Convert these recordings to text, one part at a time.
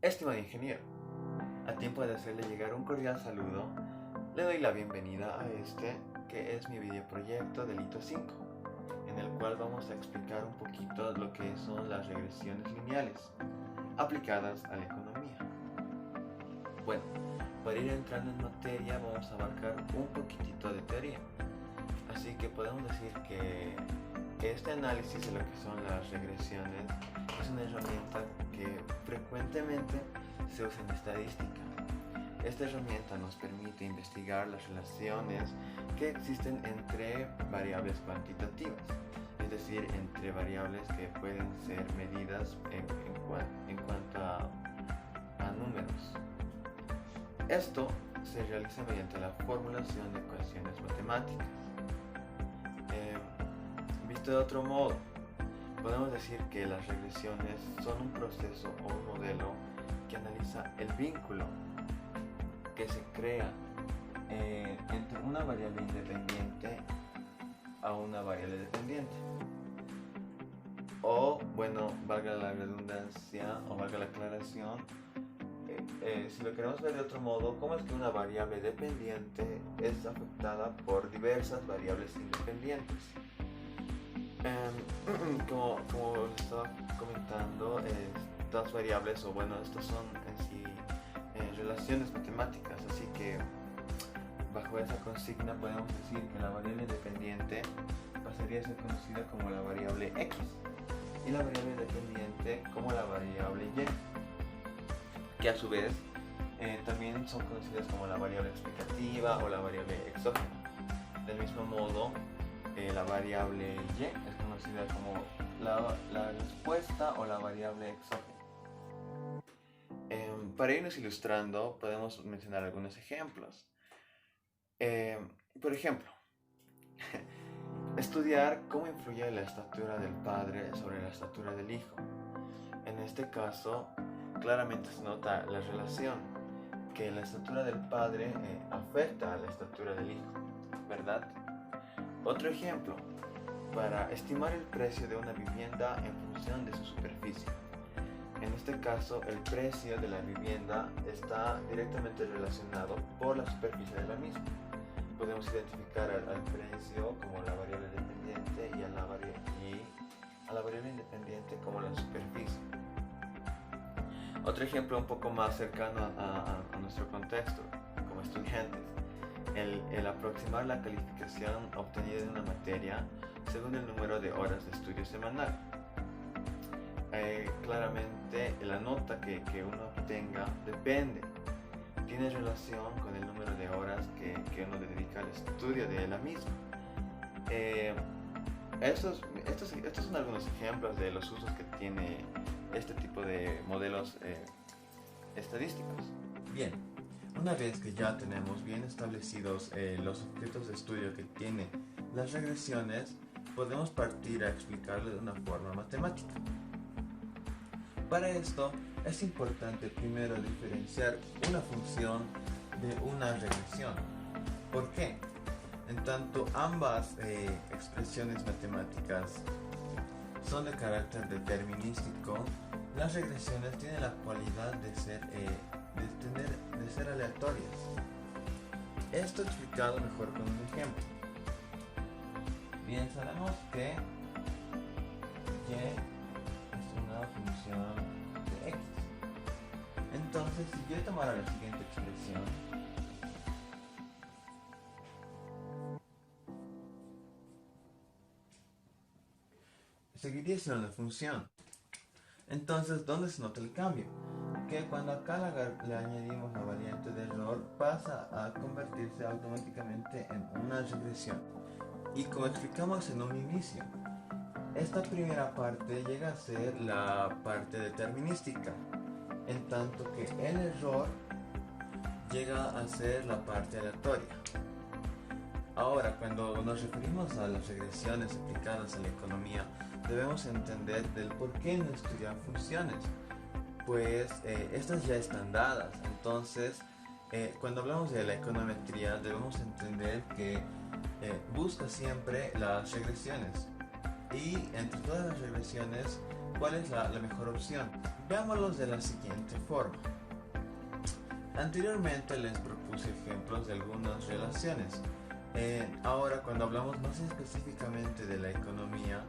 Estimado ingeniero, a tiempo de hacerle llegar un cordial saludo, le doy la bienvenida a este que es mi videoproyecto Delito 5, en el cual vamos a explicar un poquito lo que son las regresiones lineales aplicadas a la economía. Bueno, para ir entrando en materia vamos a abarcar un poquitito de teoría, así que podemos decir que este análisis de lo que son las regresiones es una herramienta que frecuentemente se usa en estadística. Esta herramienta nos permite investigar las relaciones que existen entre variables cuantitativas, es decir, entre variables que pueden ser medidas en cuanto a números. Esto se realiza mediante la formulación de ecuaciones matemáticas. Visto de otro modo, podemos decir que las regresiones son un proceso o un modelo que analiza el vínculo que se crea entre una variable independiente a una variable dependiente. O, bueno, valga la redundancia o valga la aclaración, si lo queremos ver de otro modo, ¿cómo es que una variable dependiente es afectada por diversas variables independientes? Como les estaba comentando, estas variables, o bueno, estas son en sí relaciones matemáticas, así que bajo esa consigna podemos decir que la variable independiente pasaría a ser conocida como la variable x y la variable dependiente como la variable y, que a su vez también son conocidas como la variable explicativa o la variable exógena. Del mismo modo, la variable y es conocida como la respuesta o la variable exógena. Para irnos ilustrando, podemos mencionar algunos ejemplos. Por ejemplo, estudiar cómo influye la estatura del padre sobre la estatura del hijo. En este caso, claramente se nota la relación, que la estatura del padre afecta a la estatura del hijo, ¿verdad? Otro ejemplo, para estimar el precio de una vivienda en función de su superficie. En este caso, el precio de la vivienda está directamente relacionado por la superficie de la misma. Podemos identificar al precio como la variable dependiente y a la variable independiente como la superficie. Otro ejemplo un poco más cercano a nuestro contexto como estudiantes. El aproximar la calificación obtenida en una materia según el número de horas de estudio semanal. Claramente la nota que uno obtenga tiene relación con el número de horas que uno dedica al estudio de la misma. Estos son algunos ejemplos de los usos que tiene este tipo de modelos estadísticos. Bien, una vez que ya tenemos bien establecidos los objetos de estudio que tienen las regresiones, podemos partir a explicarlo de una forma matemática. Para esto es importante primero diferenciar una función de una regresión. ¿Por qué? En tanto ambas expresiones matemáticas son de carácter determinístico, las regresiones tienen la cualidad de ser aleatorias. Esto explicado mejor con un ejemplo. Bien, sabemos que y es una función de x. Entonces, si yo tomara la siguiente expresión, seguiría siendo una función. Entonces, ¿dónde se nota el cambio? Que cuando acá le añadimos la variante de error, pasa a convertirse automáticamente en una regresión. Y como explicamos en un inicio, esta primera parte llega a ser la parte determinística, en tanto que el error llega a ser la parte aleatoria. Ahora, cuando nos referimos a las regresiones aplicadas a la economía, debemos entender del por qué no estudiar funciones, pues estas ya están dadas. Entonces, cuando hablamos de la econometría, debemos entender que busca siempre las regresiones y entre todas las regresiones, ¿cuál es la mejor opción? Veámoslos de la siguiente forma. Anteriormente les propuse ejemplos de algunas relaciones. Ahora, cuando hablamos más específicamente de la economía,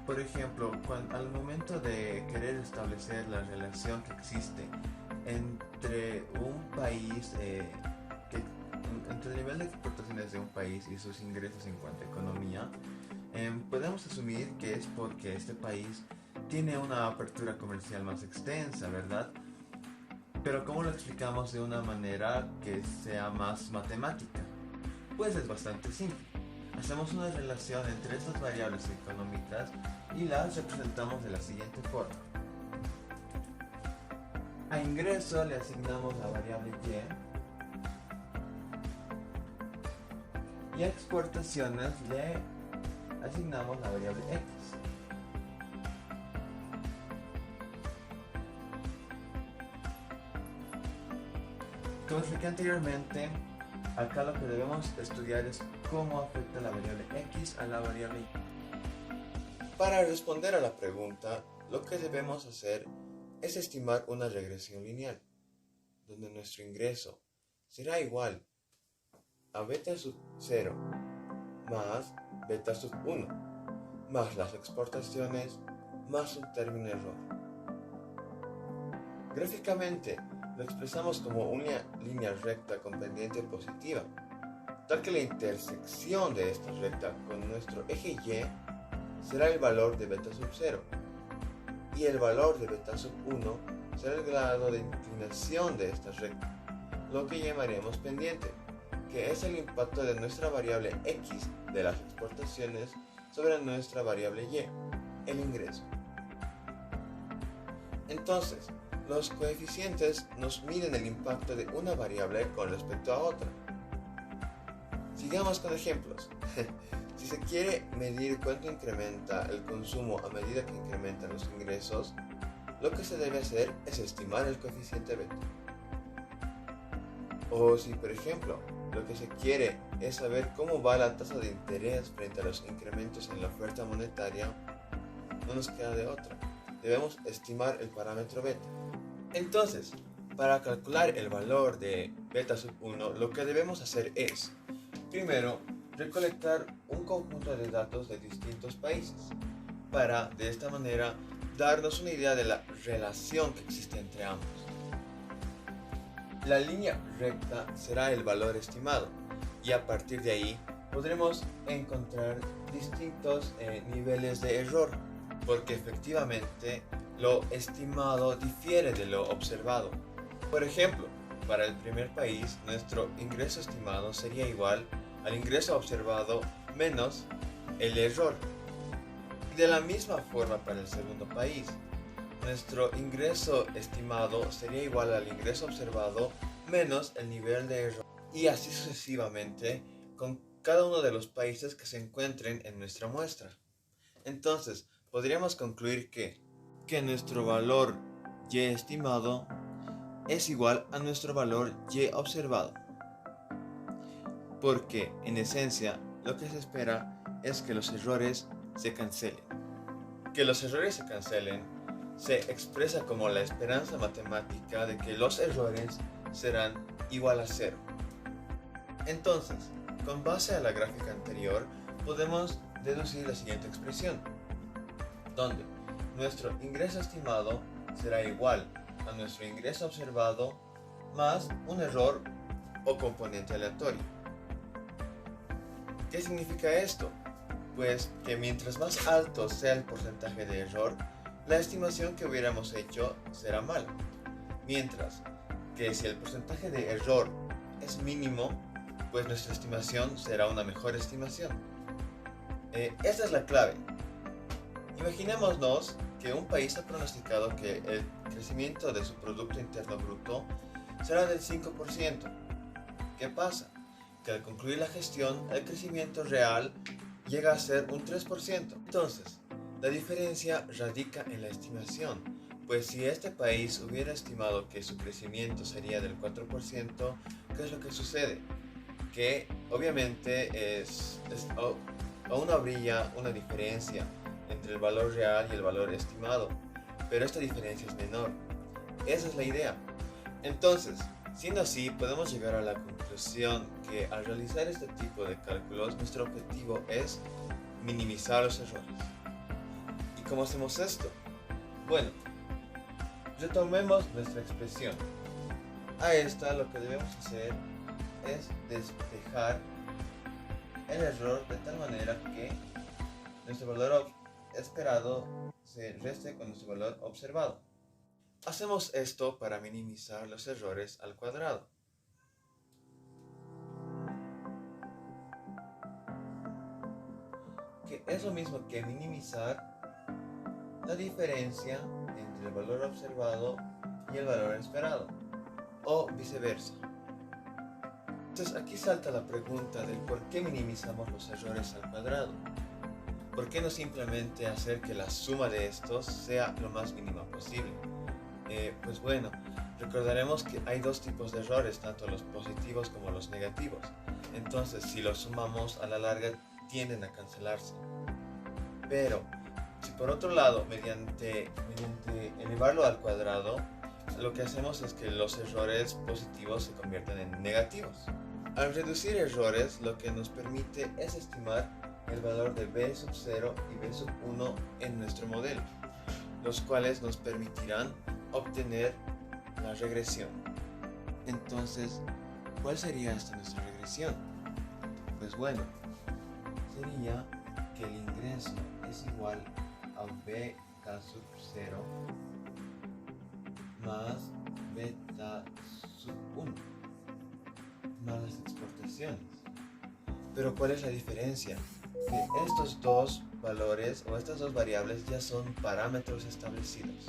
por ejemplo, al momento de querer establecer la relación que existe entre un país, entre el nivel de exportaciones de un país y sus ingresos en cuanto a economía, podemos asumir que es porque este país tiene una apertura comercial más extensa, ¿verdad? Pero ¿cómo lo explicamos de una manera que sea más matemática? Pues es bastante simple. Hacemos una relación entre estas variables económicas y las representamos de la siguiente forma. A ingreso le asignamos la variable y a exportaciones le asignamos la variable X. Como expliqué anteriormente, acá lo que debemos estudiar es cómo afecta la variable X a la variable Y. Para responder a la pregunta, lo que debemos hacer es estimar una regresión lineal, donde nuestro ingreso será igual a beta sub 0 más beta sub 1 más las exportaciones más un término error. Gráficamente lo expresamos como una línea recta con pendiente positiva, tal que la intersección de esta recta con nuestro eje Y será el valor de beta sub 0 y el valor de beta sub 1 será el grado de inclinación de esta recta, lo que llamaremos pendiente, que es el impacto de nuestra variable X de las exportaciones sobre nuestra variable Y, el ingreso. Entonces, los coeficientes nos miden el impacto de una variable con respecto a otra. Sigamos con ejemplos. Si se quiere medir cuánto incrementa el consumo a medida que incrementan los ingresos, lo que se debe hacer es estimar el coeficiente beta. O si, por ejemplo, lo que se quiere es saber cómo va la tasa de interés frente a los incrementos en la oferta monetaria, no nos queda de otra. Debemos estimar el parámetro beta. Entonces, para calcular el valor de beta sub 1, lo que debemos hacer es, primero, recolectar un conjunto de datos de distintos países, para, de esta manera, darnos una idea de la relación que existe entre ambos. La línea recta será el valor estimado, y a partir de ahí podremos encontrar distintos niveles de error, porque efectivamente lo estimado difiere de lo observado. Por ejemplo, para el primer país, nuestro ingreso estimado sería igual al ingreso observado menos el error. Y de la misma forma para el segundo país, nuestro ingreso estimado sería igual al ingreso observado menos el nivel de error. Y así sucesivamente con cada uno de los países que se encuentren en nuestra muestra. Entonces, podríamos concluir que nuestro valor Y estimado es igual a nuestro valor Y observado. Porque, en esencia, lo que se espera es que los errores se cancelen. Que los errores se cancelen se expresa como la esperanza matemática de que los errores serán igual a 0. Entonces, con base a la gráfica anterior, podemos deducir la siguiente expresión, donde nuestro ingreso estimado será igual a nuestro ingreso observado más un error o componente aleatorio. ¿Qué significa esto? Pues que mientras más alto sea el porcentaje de error, la estimación que hubiéramos hecho será mala. Mientras que si el porcentaje de error es mínimo, pues nuestra estimación será una mejor estimación. Esta es la clave. Imaginémonos que un país ha pronosticado que el crecimiento de su Producto Interno Bruto será del 5%. ¿Qué pasa? Que al concluir la gestión, el crecimiento real llega a ser un 3%. Entonces, la diferencia radica en la estimación, pues si este país hubiera estimado que su crecimiento sería del 4%, ¿qué es lo que sucede? Que obviamente aún habría una diferencia entre el valor real y el valor estimado, pero esta diferencia es menor. Esa es la idea. Entonces, siendo así, podemos llegar a la conclusión que al realizar este tipo de cálculos, nuestro objetivo es minimizar los errores. ¿Y cómo hacemos esto? Bueno, retomemos nuestra expresión. A esta lo que debemos hacer es despejar el error de tal manera que nuestro valor esperado se reste con nuestro valor observado. Hacemos esto para minimizar los errores al cuadrado. Que es lo mismo que minimizar la diferencia entre el valor observado y el valor esperado, o viceversa. Entonces aquí salta la pregunta del por qué minimizamos los errores al cuadrado. ¿Por qué no simplemente hacer que la suma de estos sea lo más mínima posible? Pues bueno, recordaremos que hay dos tipos de errores, tanto los positivos como los negativos. Entonces, si los sumamos a la larga, tienden a cancelarse. Pero, si por otro lado, mediante elevarlo al cuadrado, lo que hacemos es que los errores positivos se convierten en negativos. Al reducir errores, lo que nos permite es estimar el valor de b sub 0 y b sub 1 en nuestro modelo, los cuales nos permitirán obtener la regresión. Entonces, ¿cuál sería esta nuestra regresión? Pues bueno, sería que el ingreso es igual a beta sub 0 más beta sub 1 más las exportaciones. Pero ¿cuál es la diferencia? Que estos dos valores o estas dos variables ya son parámetros establecidos.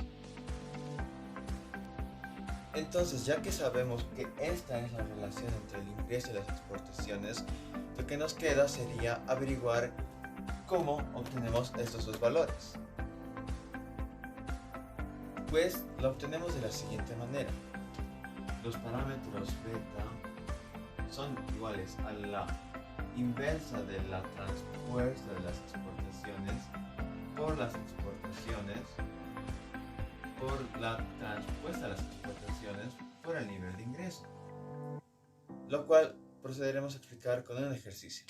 Entonces, ya que sabemos que esta es la relación entre el ingreso y las exportaciones, lo que nos queda sería averiguar cómo obtenemos estos dos valores. Pues lo obtenemos de la siguiente manera. Los parámetros beta son iguales a la inversa de la transpuesta de las exportaciones por las exportaciones por la transpuesta de las exportaciones por el nivel de ingreso, lo cual procederemos a explicar con un ejercicio.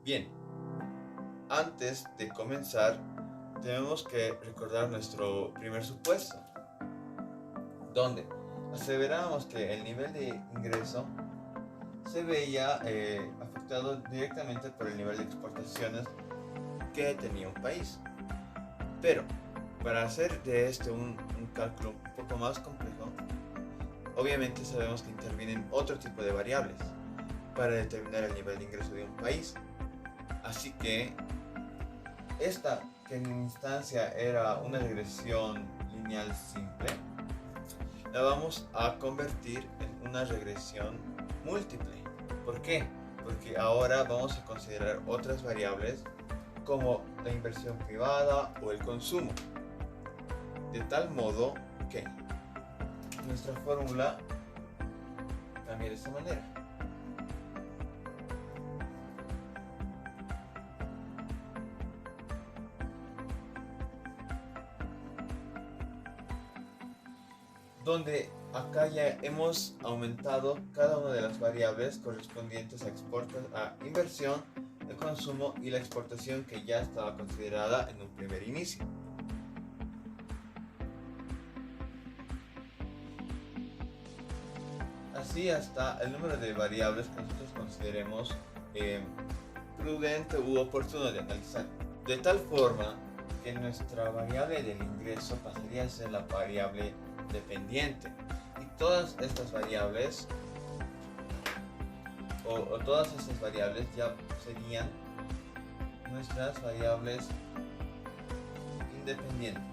Bien, antes de comenzar tenemos que recordar nuestro primer supuesto, donde aseverábamos que el nivel de ingreso se veía afectado directamente por el nivel de exportaciones que tenía un país. Pero para hacer de este un cálculo un poco más complejo, obviamente sabemos que intervienen otro tipo de variables para determinar el nivel de ingreso de un país. Así que esta, que en instancia era una regresión lineal simple, la vamos a convertir en una regresión múltiple. ¿Por qué? Porque ahora vamos a considerar otras variables como la inversión privada o el consumo, de tal modo que nuestra fórmula cambia de esta manera. Donde acá ya hemos aumentado cada una de las variables correspondientes a inversión, el consumo y la exportación que ya estaba considerada en un primer inicio. Así hasta el número de variables que nosotros consideremos prudente u oportuno de analizar. De tal forma que nuestra variable del ingreso pasaría a ser la variable dependiente. Y todas estas variables o todas estas variables ya serían nuestras variables independientes,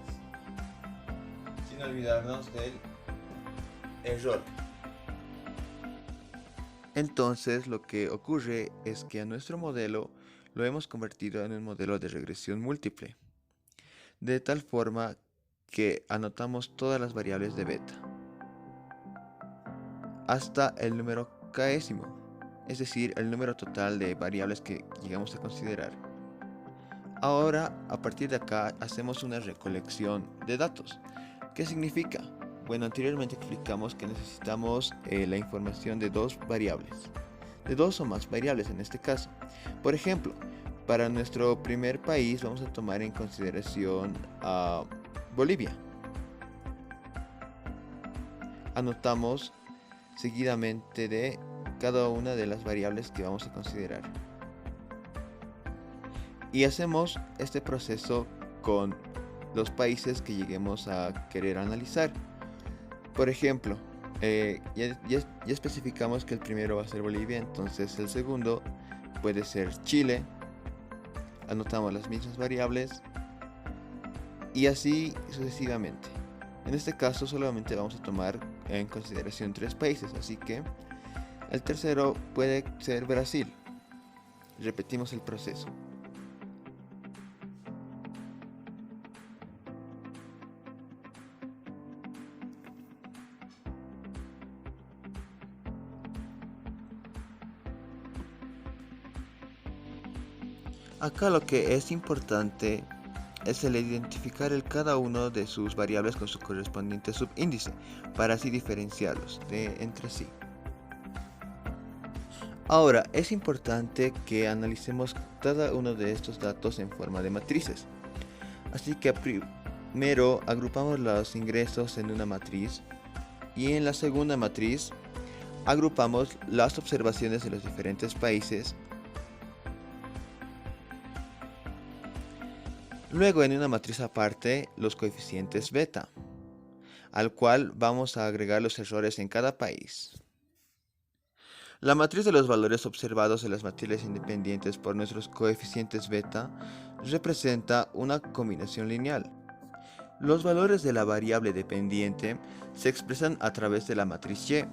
sin olvidarnos del error. Entonces lo que ocurre es que a nuestro modelo lo hemos convertido en un modelo de regresión múltiple, de tal forma que anotamos todas las variables de beta hasta el número késimo, es decir, el número total de variables que llegamos a considerar. Ahora, a partir de acá, hacemos una recolección de datos. ¿Qué significa? Bueno, anteriormente explicamos que necesitamos la información de dos variables, de dos o más variables en este caso. Por ejemplo, para nuestro primer país vamos a tomar en consideración a Bolivia. Anotamos seguidamente de cada una de las variables que vamos a considerar. Y hacemos este proceso con los países que lleguemos a querer analizar. Por ejemplo, ya especificamos que el primero va a ser Bolivia, entonces el segundo puede ser Chile. Anotamos las mismas variables y así sucesivamente. En este caso solamente vamos a tomar en consideración 3 países, así que el tercero puede ser Brasil. Repetimos el proceso. Acá lo que es importante es el identificar cada uno de sus variables con su correspondiente subíndice, para así diferenciarlos entre sí. Ahora, es importante que analicemos cada uno de estos datos en forma de matrices. Así que primero agrupamos los ingresos en una matriz y en la segunda matriz agrupamos las observaciones de los diferentes países. Luego, en una matriz aparte, los coeficientes beta, al cual vamos a agregar los errores en cada país. La matriz de los valores observados en las matrices independientes por nuestros coeficientes beta representa una combinación lineal. Los valores de la variable dependiente se expresan a través de la matriz Y,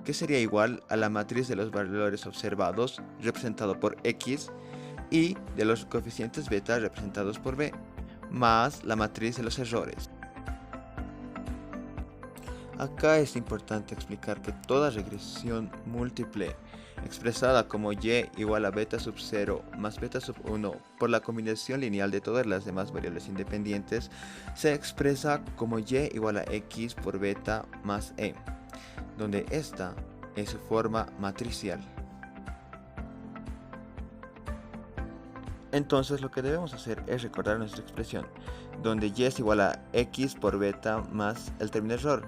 que sería igual a la matriz de los valores observados representado por X, y de los coeficientes beta representados por B, más la matriz de los errores. Acá es importante explicar que toda regresión múltiple expresada como y igual a beta sub 0 más beta sub 1 por la combinación lineal de todas las demás variables independientes se expresa como y igual a x por beta más e, donde esta es su forma matricial. Entonces lo que debemos hacer es recordar nuestra expresión, donde y es igual a x por beta más el término error.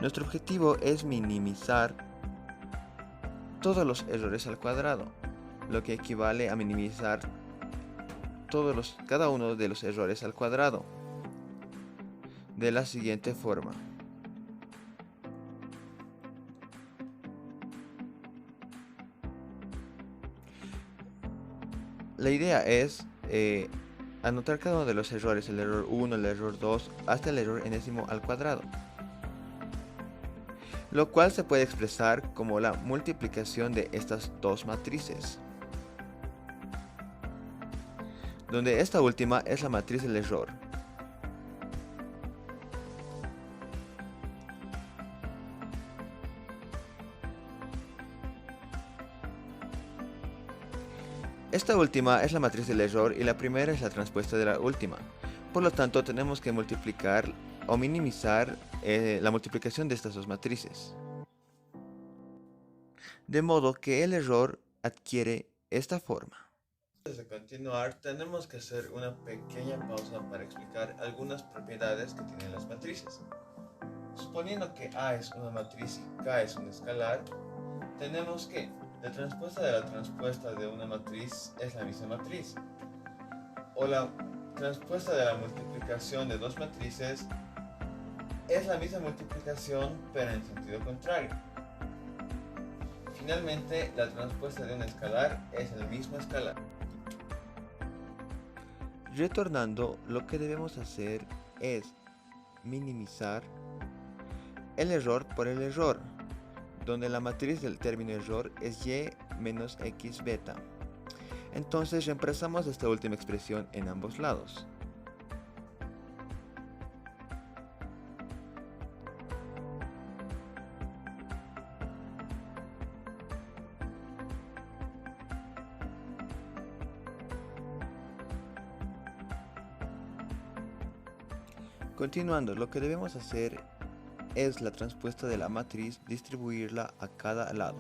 Nuestro objetivo es minimizar todos los errores al cuadrado, lo que equivale a minimizar cada uno de los errores al cuadrado, de la siguiente forma. La idea es anotar cada uno de los errores, el error 1, el error 2, hasta el error enésimo al cuadrado, lo cual se puede expresar como la multiplicación de estas dos matrices, donde esta última es la matriz del error. Esta última es la matriz del error y la primera es la transpuesta de la última. Por lo tanto, tenemos que multiplicar o minimizar la multiplicación de estas dos matrices. De modo que el error adquiere esta forma. Antes de continuar, tenemos que hacer una pequeña pausa para explicar algunas propiedades que tienen las matrices. Suponiendo que A es una matriz y K es un escalar, tenemos que la transpuesta de la transpuesta de una matriz es la misma matriz, o la transpuesta de la multiplicación de dos matrices es la misma multiplicación pero en sentido contrario. Finalmente, la transpuesta de un escalar es el mismo escalar. Retornando, lo que debemos hacer es minimizar el error por el error, donde la matriz del término error es y menos x beta. Entonces reemplazamos esta última expresión en ambos lados. Continuando, lo que debemos hacer es la transpuesta de la matriz, distribuirla a cada lado.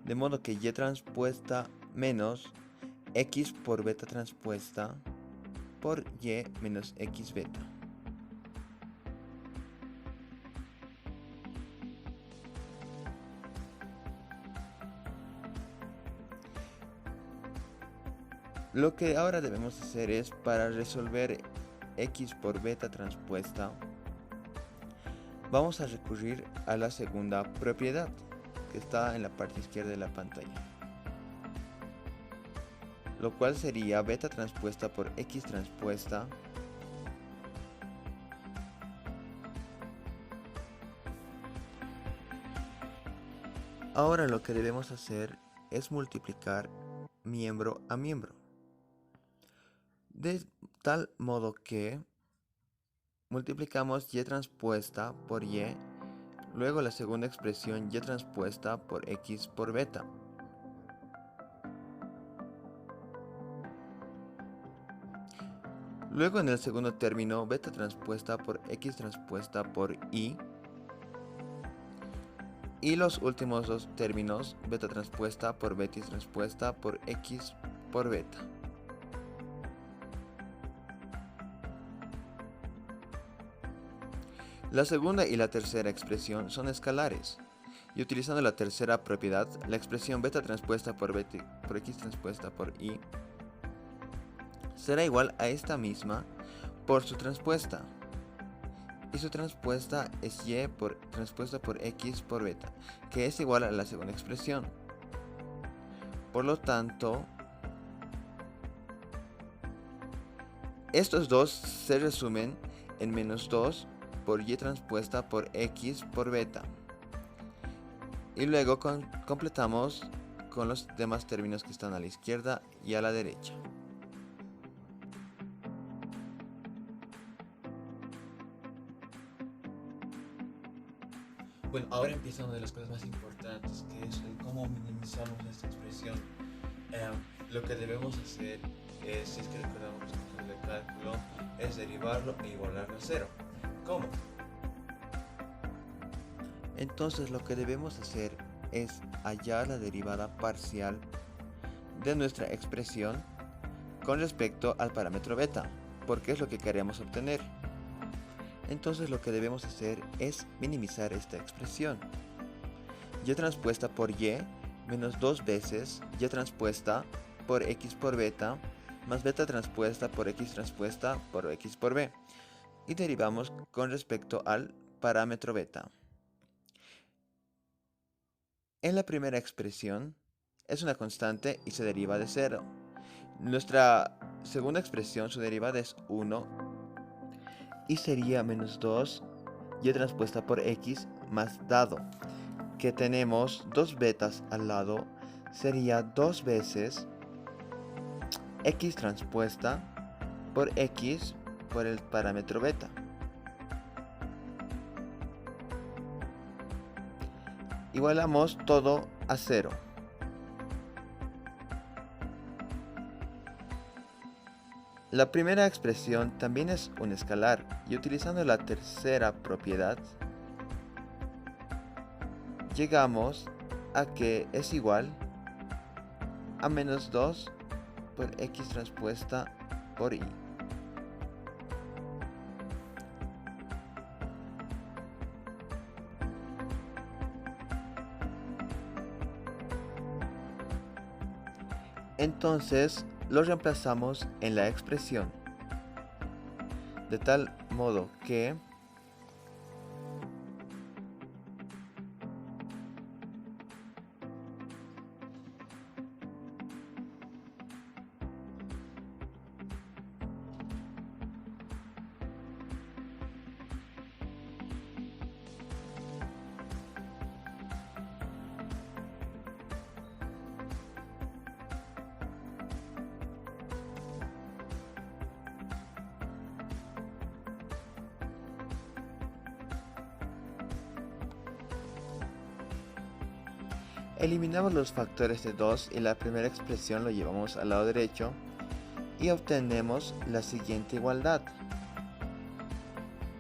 De modo que y transpuesta menos x por beta transpuesta por y menos x beta. Lo que ahora debemos hacer es, para resolver x por beta transpuesta, vamos a recurrir a la segunda propiedad que está en la parte izquierda de la pantalla, lo cual sería beta transpuesta por x transpuesta ahora lo que debemos hacer es multiplicar miembro a miembro, de tal modo que multiplicamos y transpuesta por y, luego la segunda expresión y transpuesta por x por beta. Luego en el segundo término, beta transpuesta por x transpuesta por y. Y los últimos dos términos, beta transpuesta por betis transpuesta por x por beta. La segunda y la tercera expresión son escalares, y utilizando la tercera propiedad, la expresión beta transpuesta por x transpuesta por y será igual a esta misma por su transpuesta, y su transpuesta es y transpuesta por x por beta, que es igual a la segunda expresión. Por lo tanto, estos dos se resumen en menos 2 por y transpuesta por x por beta, y luego completamos con los demás términos que están a la izquierda y a la derecha. Bueno, ahora empieza una de las cosas más importantes, que es el cómo minimizamos esta expresión. Lo que debemos hacer es, si es que recordamos el cálculo, es derivarlo e igualarlo a 0. ¿Cómo? Entonces lo que debemos hacer es hallar la derivada parcial de nuestra expresión con respecto al parámetro beta, porque es lo que queremos obtener. Entonces lo que debemos hacer es minimizar esta expresión. Y transpuesta por y menos 2 veces y transpuesta por x por beta más beta transpuesta por x por b, y derivamos con respecto al parámetro beta. En la primera expresión es una constante y se deriva de 0. Nuestra segunda expresión, su derivada es 1 y sería menos 2 y transpuesta por x más, dado que tenemos dos betas al lado, sería 2 veces x transpuesta por x por el parámetro beta. Igualamos todo a 0. La primera expresión también es un escalar, y utilizando la tercera propiedad, llegamos a que es igual a menos 2 por x transpuesta por y. Entonces lo reemplazamos en la expresión, de tal modo que eliminamos los factores de 2 y la primera expresión lo llevamos al lado derecho, y obtenemos la siguiente igualdad,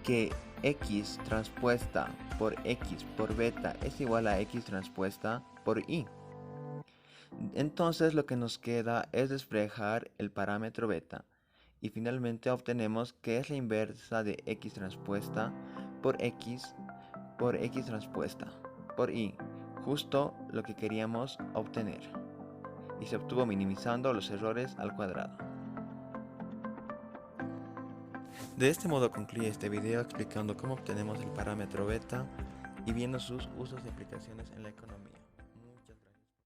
que x transpuesta por x por beta es igual a x transpuesta por y. Entonces lo que nos queda es despejar el parámetro beta y finalmente obtenemos que es la inversa de x transpuesta por x transpuesta por y, justo lo que queríamos obtener, y se obtuvo minimizando los errores al cuadrado. De este modo concluye este video explicando cómo obtenemos el parámetro beta y viendo sus usos y aplicaciones en la economía.